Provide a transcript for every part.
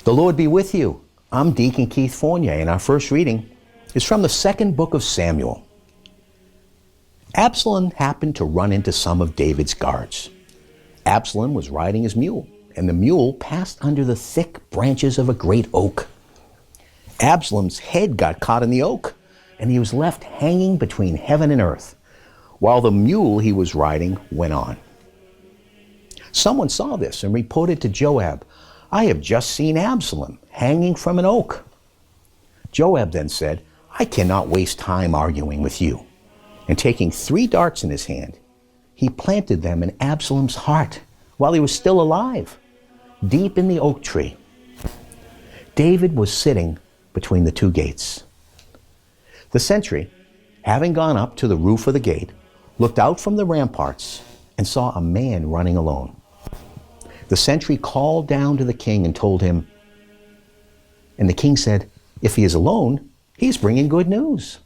The Lord be with you. I'm Deacon Keith Fournier, and our first reading is from the second book of Samuel. Absalom happened to run into some of David's guards. Absalom was riding his mule, and the mule passed under the thick branches of a great oak. Absalom's head got caught in the oak, and he was left hanging between heaven and earth, while the mule he was riding went on. Someone saw this and reported to Joab, "I have just seen Absalom hanging from an oak." Joab then said, "I cannot waste time arguing with you." And taking 3 darts in his hand, he planted them in Absalom's heart while he was still alive, deep in the oak tree. David was sitting between the 2 gates. The sentry, having gone up to the roof of the gate, looked out from the ramparts and saw a man running alone. The sentry called down to the king and told him, and the king said, "If he is alone, he's bringing good news."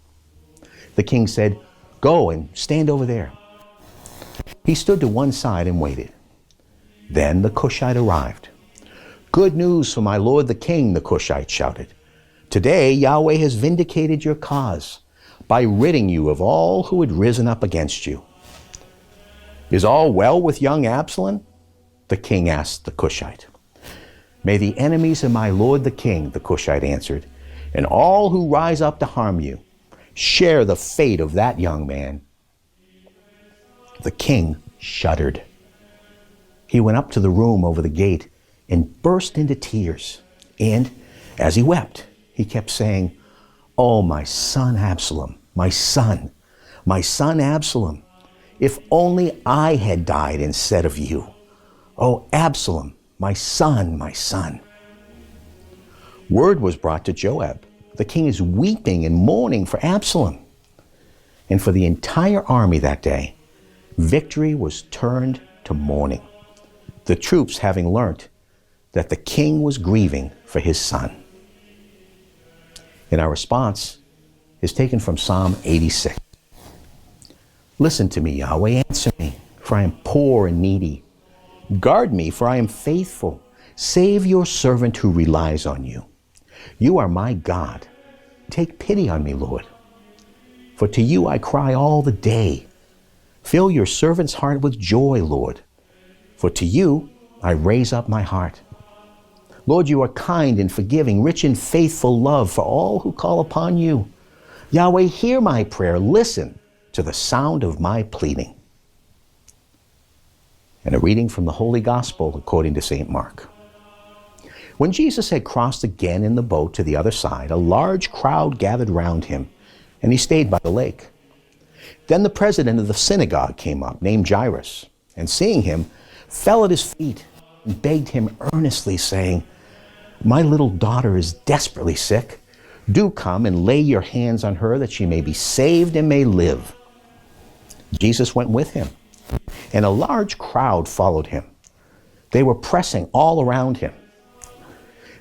The king said, "Go and stand over there." He stood to one side and waited. Then the Cushite arrived. "Good news for my lord the king," the Cushite shouted. "Today Yahweh has vindicated your cause by ridding you of all who had risen up against you." "Is all well with young Absalom?" the king asked the Cushite. "May the enemies of my lord the king," the Cushite answered, "and all who rise up to harm you, share the fate of that young man." The king shuddered. He went up to the room over the gate and burst into tears. And as he wept, he kept saying, "Oh, my son Absalom, my son Absalom, if only I had died instead of you. Oh, Absalom, my son, my son." Word was brought to Joab. The king is weeping and mourning for Absalom. And for the entire army that day, victory was turned to mourning, the troops having learnt that the king was grieving for his son. And our response is taken from Psalm 86. "Listen to me, Yahweh, answer me, for I am poor and needy. Guard me, for I am faithful. Save your servant who relies on you. You are my God. Take pity on me, Lord. For to you I cry all the day. Fill your servant's heart with joy, Lord. For to you I raise up my heart. Lord, you are kind and forgiving, rich in faithful love for all who call upon you. Yahweh, hear my prayer. Listen to the sound of my pleading." And a reading from the Holy Gospel according to St. Mark. When Jesus had crossed again in the boat to the other side, a large crowd gathered round him, and he stayed by the lake. Then the president of the synagogue came up, named Jairus, and seeing him, fell at his feet and begged him earnestly, saying, "My little daughter is desperately sick. Do come and lay your hands on her that she may be saved and may live." Jesus went with him, and a large crowd followed him. They were pressing all around him.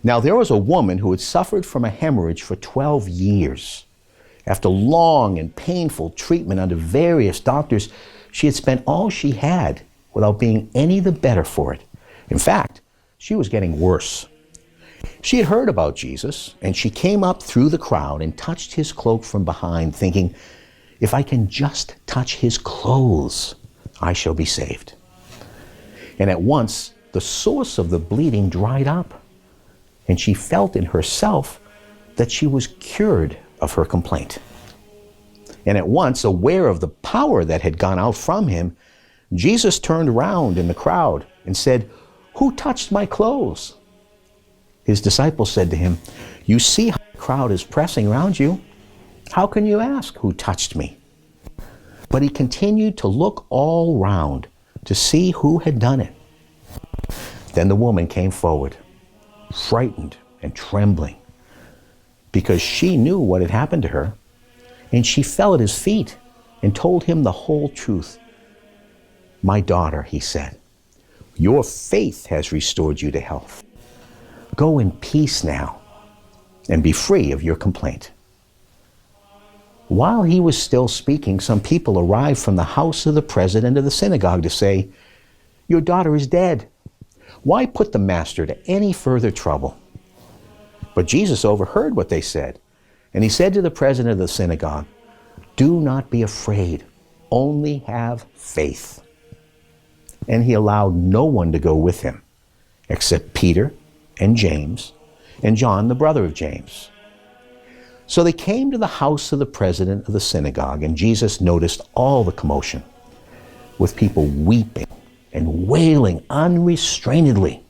Now there was a woman who had suffered from a hemorrhage for 12 years. After long and painful treatment under various doctors, she had spent all she had without being any the better for it. In fact, she was getting worse. She had heard about Jesus, and she came up through the crowd and touched his cloak from behind, thinking, "If I can just touch his clothes, I shall be saved." And at once the source of the bleeding dried up, and she felt in herself that she was cured of her complaint. And at once, aware of the power that had gone out from him, Jesus turned around in the crowd and said, "Who touched my clothes?" His disciples said to him, "You see how the crowd is pressing around you. How can you ask, 'Who touched me?'" But he continued to look all round to see who had done it. Then the woman came forward, frightened and trembling, because she knew what had happened to her, and she fell at his feet and told him the whole truth. "My daughter," he said, "your faith has restored you to health. Go in peace now and be free of your complaint." While he was still speaking, some people arrived from the house of the president of the synagogue to say, "Your daughter is dead. Why put the master to any further trouble? But Jesus overheard what they said, and he said to the president of the synagogue, "Do not be afraid, only have faith." And he allowed no one to go with him, except Peter and James and John, the brother of James. So they came to the house of the president of the synagogue, and Jesus noticed all the commotion, with people weeping and wailing unrestrainedly.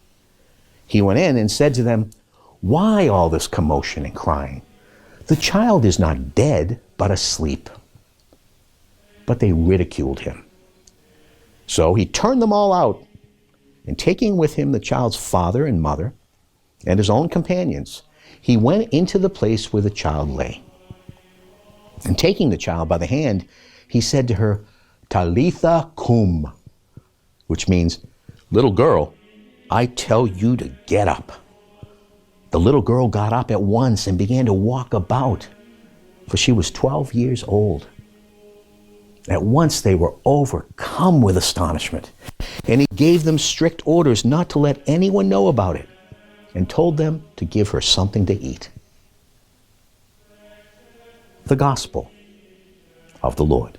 He went in and said to them, "Why all this commotion and crying? The child is not dead, but asleep." But they ridiculed him. So he turned them all out, and taking with him the child's father and mother and his own companions, he went into the place where the child lay. And taking the child by the hand, he said to her, "Talitha cum," which means, "Little girl, I tell you to get up." The little girl got up at once and began to walk about, for she was 12 years old. At once they were overcome with astonishment, and he gave them strict orders not to let anyone know about it, and told them to give her something to eat. The Gospel of the Lord.